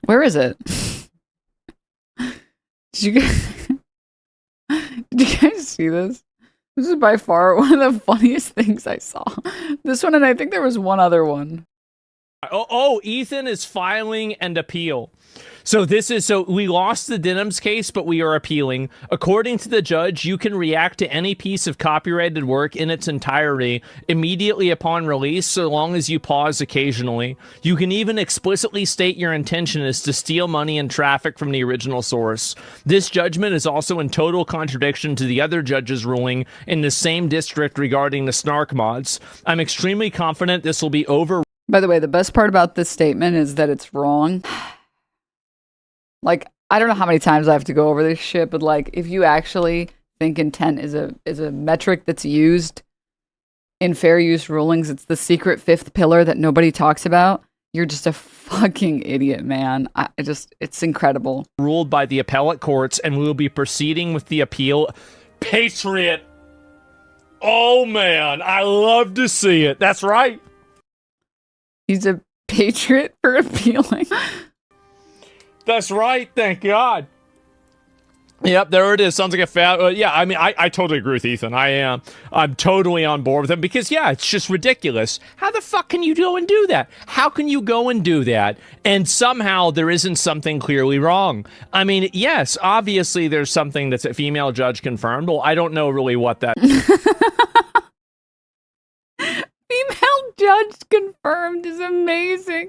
Where is it? Did you guys, did you guys see this? This is by far one of the funniest things I saw. This one, and I think there was one other one. Oh, Ethan is filing an appeal. So we lost the Denims case, but we are appealing. According to the judge, you can react to any piece of copyrighted work in its entirety immediately upon release, so long as you pause occasionally. You can even explicitly state your intention is to steal money and traffic from the original source. This judgment is also in total contradiction to the other judge's ruling in the same district regarding the snark mods. I'm extremely confident this will be over. By the way, the best part about this statement is that it's wrong. Like, I don't know how many times I have to go over this shit, but like, if you actually think intent is a metric that's used in fair use rulings, it's the secret fifth pillar that nobody talks about. You're just a fucking idiot, man. It's incredible. Ruled by the appellate courts, and we will be proceeding with the appeal. Patriot. Oh man, I love to see it. That's right. He's a patriot for appealing. That's right. Thank God. Yep, there it is. Sounds like a fat. Yeah, I mean, I totally agree with Ethan. I'm totally on board with him because, yeah, it's just ridiculous. How the fuck can you go and do that? How can you go and do that and somehow there isn't something clearly wrong? I mean, yes, obviously there's something that's a female judge confirmed. Well, I don't know really what that. Female judge confirmed is amazing.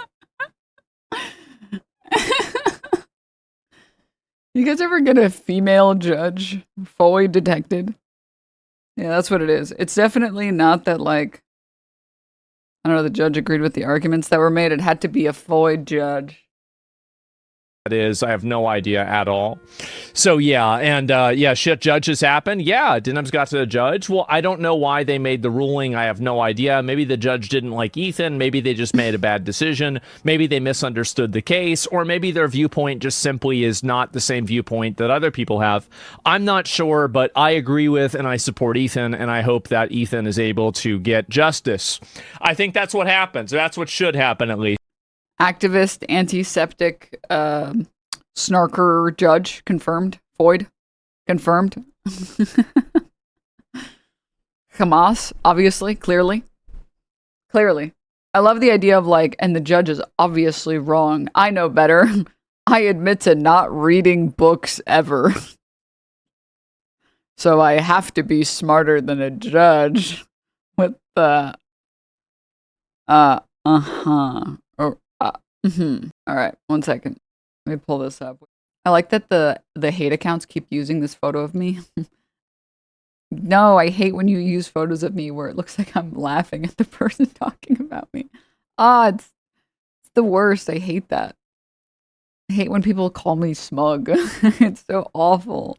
You guys ever get a female judge fully detected? Yeah, that's what it is. It's definitely not that, like, I don't know, the judge agreed with the arguments that were made. It had to be a FOID judge. Is I have no idea at all. So yeah, and yeah, shit judges happen. Yeah, Denims got to the judge. Well, I don't know why they made the ruling. I have no idea. Maybe the judge didn't like Ethan. Maybe they just made a bad decision. Maybe they misunderstood the case, or maybe their viewpoint just simply is not the same viewpoint that other people have. I'm not sure, but I agree with and I support Ethan, and I hope that Ethan is able to get justice. I think that's what happens. That's what should happen, at least. Activist, antiseptic, snarker judge confirmed. FOID confirmed. Hamas, obviously, clearly. I love the idea of like, and the judge is obviously wrong. I know better. I admit to not reading books ever. So I have to be smarter than a judge with the All right, 1 second. Let me pull this up. I like that the hate accounts keep using this photo of me. No, I hate when you use photos of me where it looks like I'm laughing at the person talking about me. It's the worst. I hate that. I hate when people call me smug. It's so awful.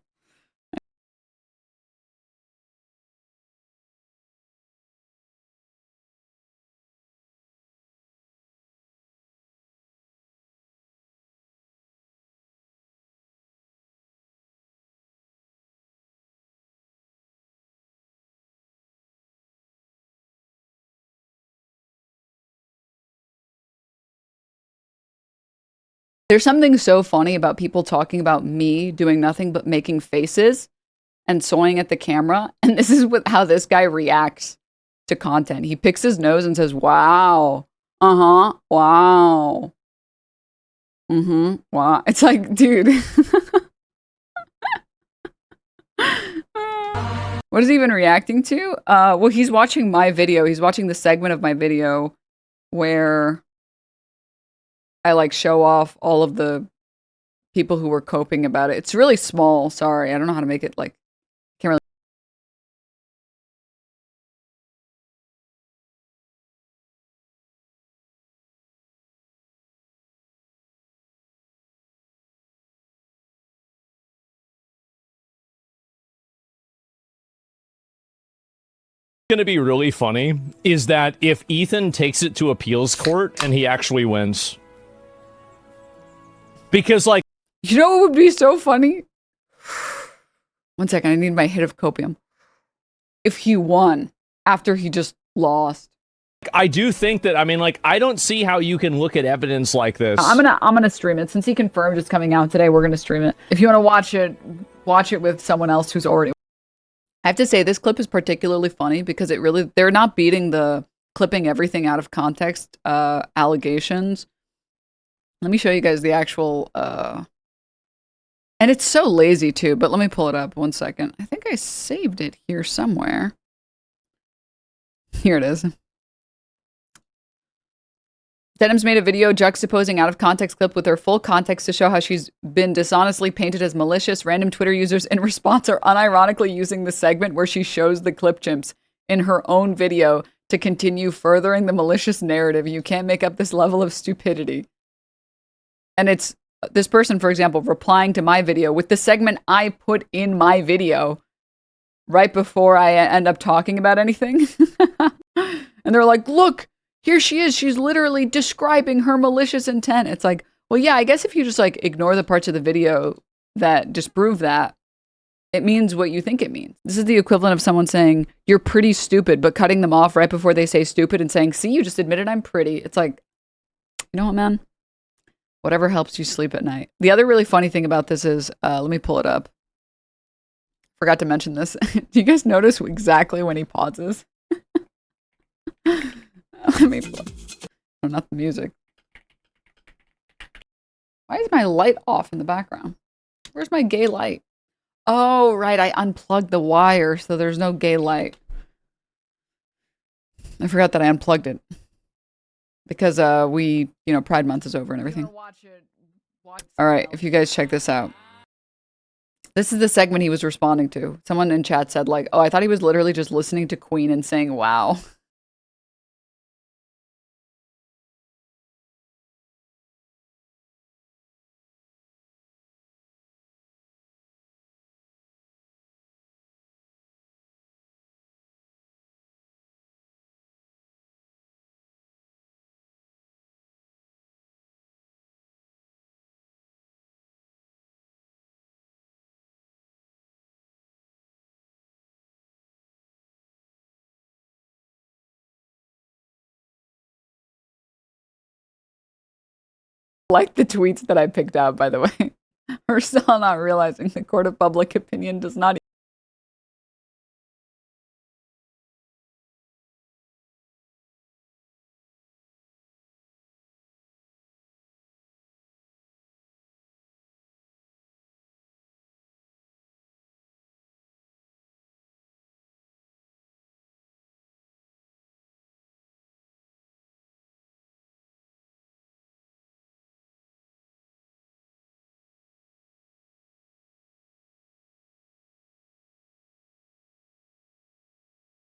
There's something so funny about people talking about me doing nothing but making faces and sawing at the camera. And this is how this guy reacts to content. He picks his nose and says, wow. Wow. Wow. It's like, dude. What is he even reacting to? Well, he's watching my video. He's watching the segment of my video where I like show off all of the people who were coping about it. It's really small. Sorry. I don't know how to make it like, can't really. Going to be really funny is that if Ethan takes it to appeals court and he actually wins. Because, like, you know what would be so funny? 1 second, I need my hit of copium. If he won after he just lost. I do think that, I mean, like, I don't see how you can look at evidence like this. I'm gonna stream it. Since he confirmed it's coming out today, we're gonna stream it. If you want to watch it with someone else who's already... I have to say, this clip is particularly funny because it really... They're not beating the clipping everything out of context allegations. Let me show you guys the actual... And it's so lazy too, but let me pull it up 1 second. I think I saved it here somewhere. Here it is. Denims made a video juxtaposing out of context clip with her full context to show how she's been dishonestly painted as malicious. Random Twitter users in response are unironically using the segment where she shows the clip chimps in her own video to continue furthering the malicious narrative. You can't make up this level of stupidity. And it's this person, for example, replying to my video with the segment I put in my video right before I end up talking about anything. And they're like, look, here she is. She's literally describing her malicious intent. It's like, well, yeah, I guess if you just like ignore the parts of the video that disprove that, it means what you think it means. This is the equivalent of someone saying, you're pretty stupid, but cutting them off right before they say stupid and saying, see, you just admitted I'm pretty. It's like, you know what, man? Whatever helps you sleep at night. The other really funny thing about this is, let me pull it up. Forgot to mention this. Do you guys notice exactly when he pauses? Let me... Oh, not the music. Why is my light off in the background? Where's my gay light? Oh, right. I unplugged the wire, so there's no gay light. I forgot that I unplugged it. Because Pride Month is over and everything. All right, if you guys check this out. This is the segment he was responding to. Someone in chat said, like, oh, I thought he was literally just listening to Queen and saying, wow. Like the tweets that I picked out, by the way. We're still not realizing the court of public opinion does not...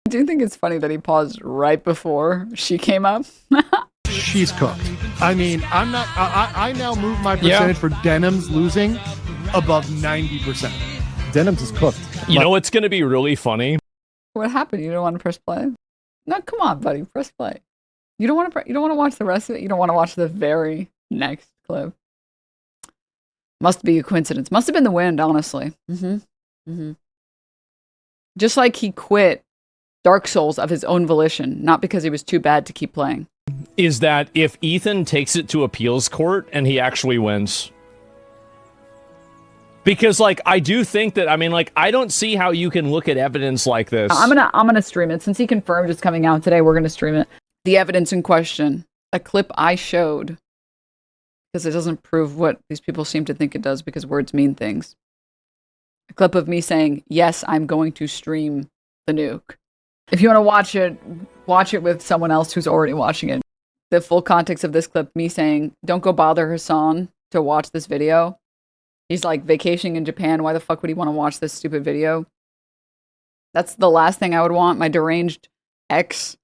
I do think it's funny that he paused right before she came up. She's cooked. I mean, I now move my percentage for Denims losing above 90%. Denims is cooked. You know what's going to be really funny? What happened? You don't want to press play? No, come on, buddy. Press play. You don't want to watch the rest of it? You don't want to watch the very next clip? Must be a coincidence. Must have been the wind, honestly. Just like he quit Dark Souls of his own volition, not because he was too bad to keep playing. Is that if Ethan takes it to appeals court and he actually wins? Because, like, I do think that, I mean, like, I don't see how you can look at evidence like this. I'm gonna stream it. Since he confirmed it's coming out today, we're gonna stream it. The evidence in question, a clip I showed, because it doesn't prove what these people seem to think it does because words mean things. A clip of me saying, yes, I'm going to stream the nuke. If you want to watch it with someone else who's already watching it. The full context of this clip, me saying, don't go bother Hassan to watch this video. He's like vacationing in Japan. Why the fuck would he want to watch this stupid video? That's the last thing I would want. My deranged ex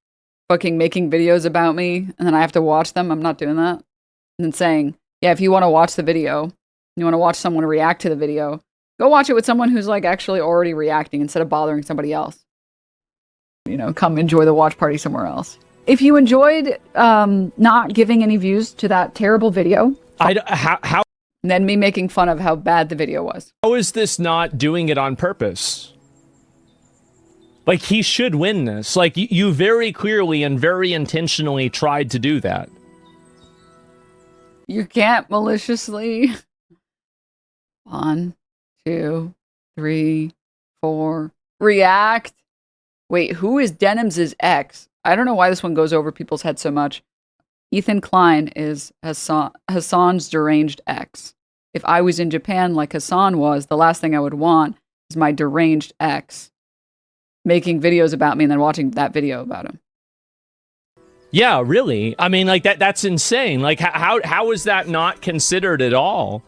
fucking making videos about me and then I have to watch them. I'm not doing that. And then saying, yeah, if you want to watch the video, you want to watch someone react to the video, go watch it with someone who's like actually already reacting instead of bothering somebody else. You know, come enjoy the watch party somewhere else. If you enjoyed not giving any views to that terrible video, how then me making fun of how bad the video was. How is this not doing it on purpose? Like, he should win this. Like, you very clearly and very intentionally tried to do that. You can't maliciously. 1, 2, 3, 4. React. Wait, who is Denims' ex? I don't know why this one goes over people's heads so much. Ethan Klein is Hassan's deranged ex. If I was in Japan like Hassan was, the last thing I would want is my deranged ex making videos about me and then watching that video about him. Yeah, really. I mean, like, that's insane. Like, how is that not considered at all?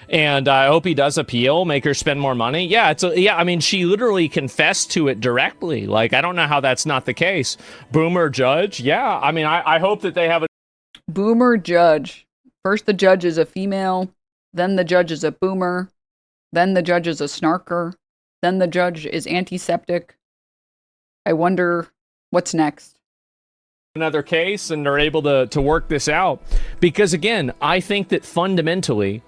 And I hope he does appeal, make her spend more money. Yeah, I mean, she literally confessed to it directly. Like, I don't know how that's not the case. Boomer judge. Yeah, I mean, I hope that they have a boomer judge. First, the judge is a female. Then the judge is a boomer. Then the judge is a snarker. Then the judge is antiseptic. I wonder what's next. Another case, and they're able to work this out. Because, again, I think that fundamentally,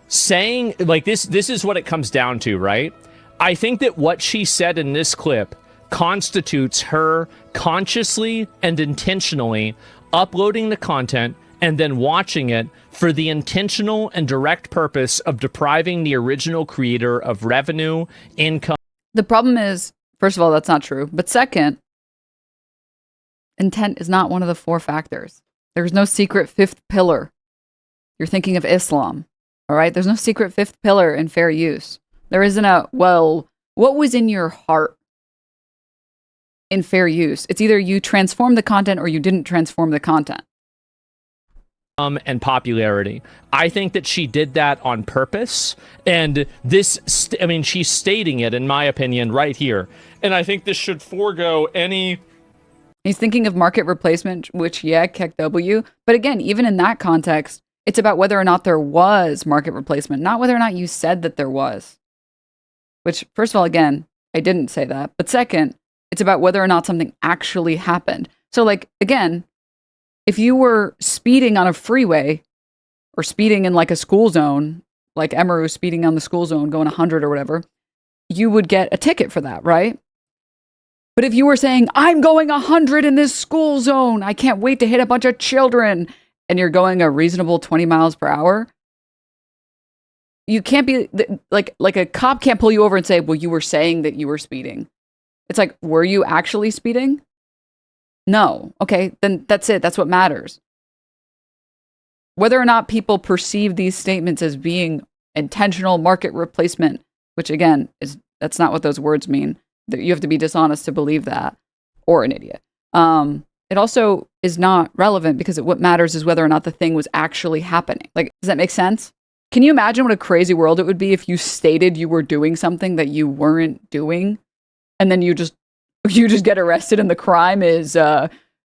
saying, like, this is what it comes down to, right? I think that what she said in this clip constitutes her consciously and intentionally uploading the content and then watching it for the intentional and direct purpose of depriving the original creator of revenue, income. The problem is, first of all, that's not true. But second, intent is not one of the 4 factors. There's no secret 5th pillar. You're thinking of Islam. All right, there's no secret 5th pillar in fair use. There isn't a, well, what was in your heart in fair use? It's either you transform the content or you didn't transform the content. And popularity. I think that she did that on purpose. And this, I mean, she's stating it, in my opinion, right here. And I think this should forego any... He's thinking of market replacement, which, yeah, Keck W. But again, even in that context, it's about whether or not there was market replacement, not whether or not you said that there was. Which, first of all, again, I didn't say that. But second, it's about whether or not something actually happened. So, like, again, if you were speeding on a freeway or speeding in, like, a school zone, like Emeru speeding on the school zone, going 100 or whatever, you would get a ticket for that, right? But if you were saying, I'm going 100 in this school zone, I can't wait to hit a bunch of children, and you're going a reasonable 20 miles per hour, you can't be, like a cop can't pull you over and say, well, you were saying that you were speeding. It's like, were you actually speeding? No. Okay, then that's it. That's what matters. Whether or not people perceive these statements as being intentional market replacement, which again, that's not what those words mean. You have to be dishonest to believe that, or an idiot. It also is not relevant because what matters is whether or not the thing was actually happening. Like, does that make sense? Can you imagine what a crazy world it would be if you stated you were doing something that you weren't doing, and then you just get arrested and the crime is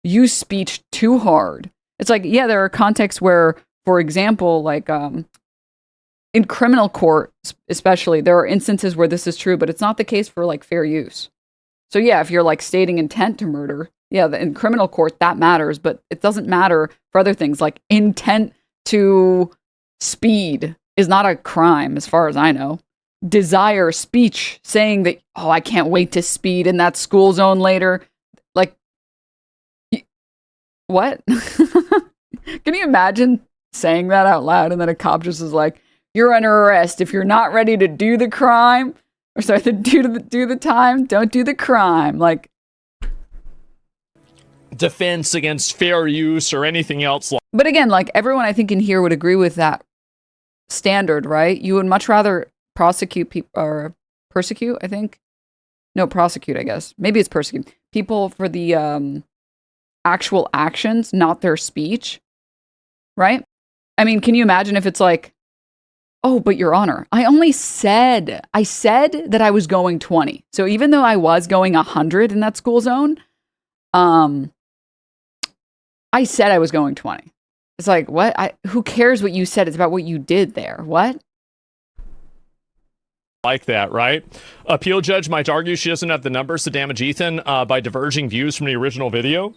you speech too hard? It's like, yeah, there are contexts where, for example, like in criminal court especially, there are instances where this is true, but it's not the case for like fair use. So yeah, if you're like stating intent to murder, yeah, in criminal court that matters, but it doesn't matter for other things. Like intent to speed is not a crime as far as I know. Desire, speech, saying that, oh, I can't wait to speed in that school zone later. Like, what? Can you imagine saying that out loud and then a cop just is like, you're under arrest. If you're not ready to do the crime, or sorry, to do the time, don't do the crime. Like, defense against fair use or anything else. But again, like everyone I think in here would agree with that standard, right? You would much rather prosecute people or persecute, I think. No, prosecute, I guess. Maybe it's persecute people for the actual actions, not their speech, right? I mean, can you imagine if it's like, oh, but Your Honor, I said that I was going 20. So even though I was going 100 in that school zone, I said I was going 20. It's like, what? Who cares what you said? It's about what you did there. What? Like that, right? Appeal judge might argue she doesn't have the numbers to damage Ethan by diverging views from the original video.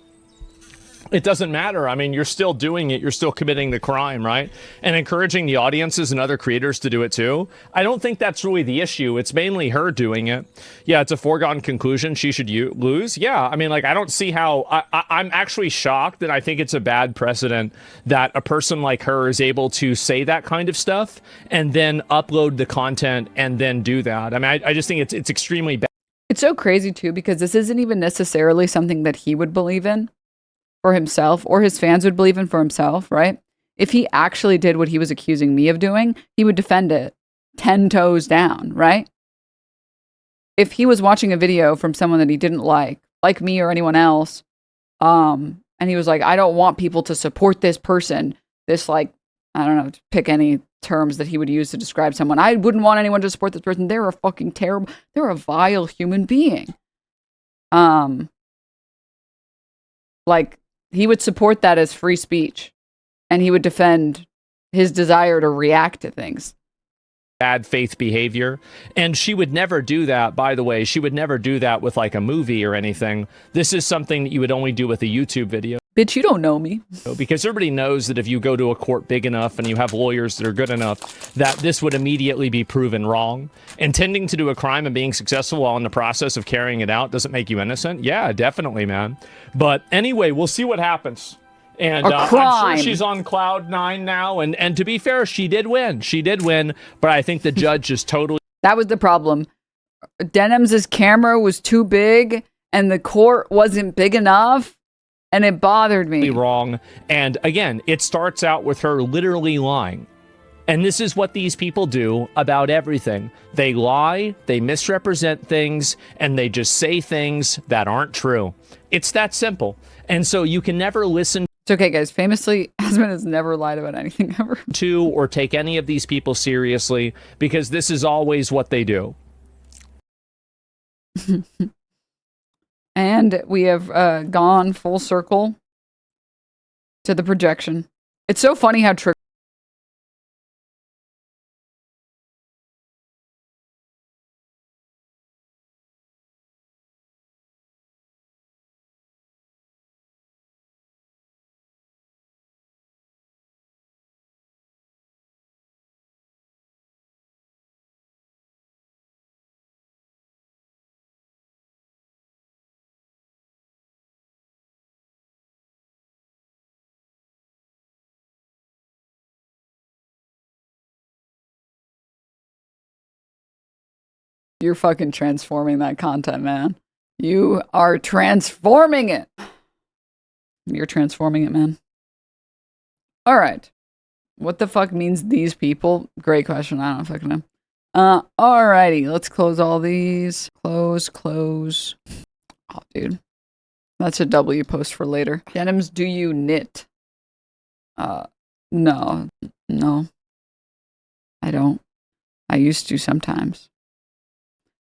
it doesn't matter. I mean, you're still doing it. You're still committing the crime, right? And encouraging the audiences and other creators to do it too. I don't think that's really the issue. It's mainly her doing it. Yeah, it's a foregone conclusion. She should lose. Yeah, I mean, like, I don't see how... I'm actually shocked, and I think it's a bad precedent that a person like her is able to say that kind of stuff and then upload the content and then do that. I mean, I just think it's extremely bad. It's so crazy too, because this isn't even necessarily something that he would believe in for himself, or his fans would believe in for himself, right? If he actually did what he was accusing me of doing, he would defend it 10 toes down, right? If he was watching a video from someone that he didn't like me or anyone else, and he was like, I don't want people to support this person, this, like, I don't know, pick any terms that he would use to describe someone. I wouldn't want anyone to support this person. They're a fucking terrible, they're a vile human being. Like, he would support that as free speech, and he would defend his desire to react to things. Bad faith behavior. And she would never do that, by the way. She would never do that with like a movie or anything. This is something that you would only do with a YouTube video. Bitch, you don't know me. Because everybody knows that if you go to a court big enough and you have lawyers that are good enough, that this would immediately be proven wrong. Intending to do a crime and being successful while in the process of carrying it out doesn't make you innocent. Yeah, definitely, man. But anyway, we'll see what happens. And I'm sure she's on cloud 9 now. And to be fair, she did win. She did win. But I think the judge is totally... That was the problem. Denims' camera was too big and the court wasn't big enough. And it bothered me. Wrong. And again, it starts out with her literally lying. And this is what these people do about everything. They lie, they misrepresent things, and they just say things that aren't true. It's that simple. And so you can never listen... It's okay, guys. Famously, Asmon has never lied about anything ever. ...to or take any of these people seriously, because this is always what they do. And we have gone full circle to the projection. It's so funny how you're fucking transforming that content, man. You are transforming it. You're transforming it, man. All right. What the fuck means these people? Great question. I don't fucking know. Alrighty. Let's close all these. Close. Oh, dude. That's a W post for later. Denims, do you knit? No. I don't. I used to sometimes.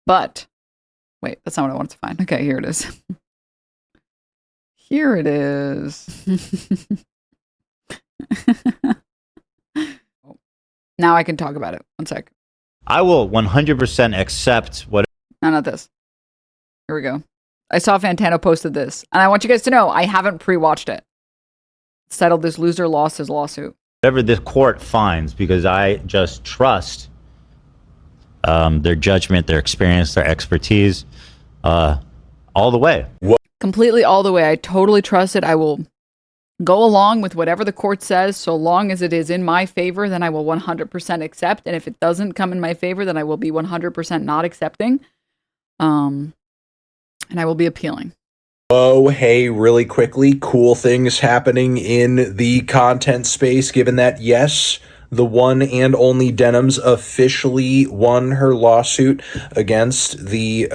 But, wait, that's not what I wanted to find. Okay, here it is. Here it is. Now I can talk about it. One sec. I will 100% accept what... No, not this. Here we go. I saw Fantano posted this, and I want you guys to know I haven't pre-watched it. It's titled, "This Loser Lost His Lawsuit." Whatever this court finds, because I just trust their judgment, their experience, their expertise, all the way. Completely all the way. I totally trust it. I will go along with whatever the court says, so long as it is in my favor, then I will 100% accept. And if it doesn't come in my favor, then I will be 100% not accepting. And I will be appealing. Oh, hey, really quickly, cool things happening in the content space, given that, yes, the one and only Denims officially won her lawsuit against the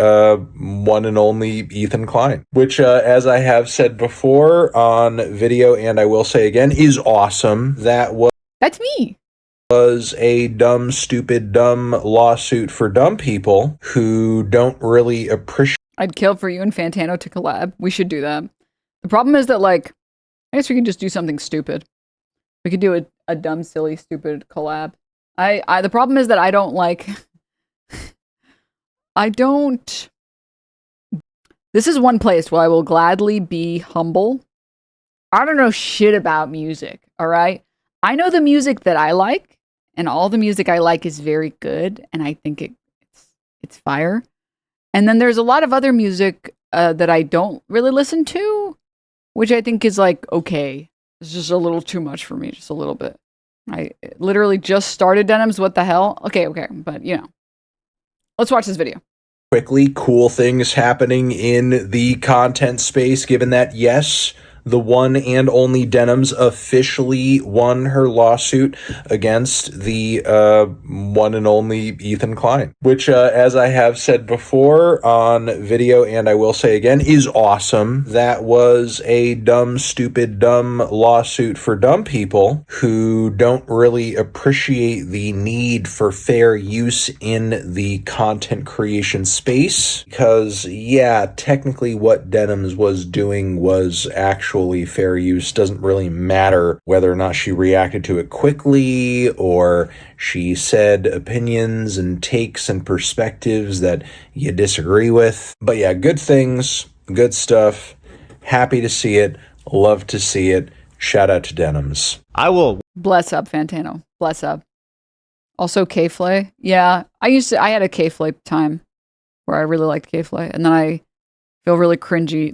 one and only Ethan Klein, which, as I have said before on video, and I will say again, is awesome. That's me. Was a dumb, stupid, dumb lawsuit for dumb people who don't really appreciate. I'd kill for you and Fantano to collab. We should do that. The problem is that, like, I guess we can just do something stupid. We could do a dumb, silly, stupid collab. The problem is that I don't like... This is one place where I will gladly be humble I don't know shit about music, all right? I know the music that I like, and all the music I like is very good, and I think it's fire. And then there's a lot of other music that I don't really listen to, which I think is like okay. It's just a little too much for me, just a little bit. I literally just started Denims. What the hell? Okay, but you know, let's watch this video. Quickly, cool things happening in the content space, given that, yes, the one and only Denims officially won her lawsuit against the one and only Ethan Klein, which, as I have said before on video, and I will say again, is awesome. That was a dumb, stupid, dumb lawsuit for dumb people who don't really appreciate the need for fair use in the content creation space. Because, yeah, technically what Denims was doing was actually fair use. Doesn't really matter whether or not she reacted to it quickly or she said opinions and takes and perspectives that you disagree with. But yeah, good things, good stuff. Happy to see it. Love to see it. Shout out to Denims. I will. Bless up, Fantano. Bless up. Also, K-Flay. Yeah, I had a K-Flay time where I really liked K-Flay, and then I feel really cringy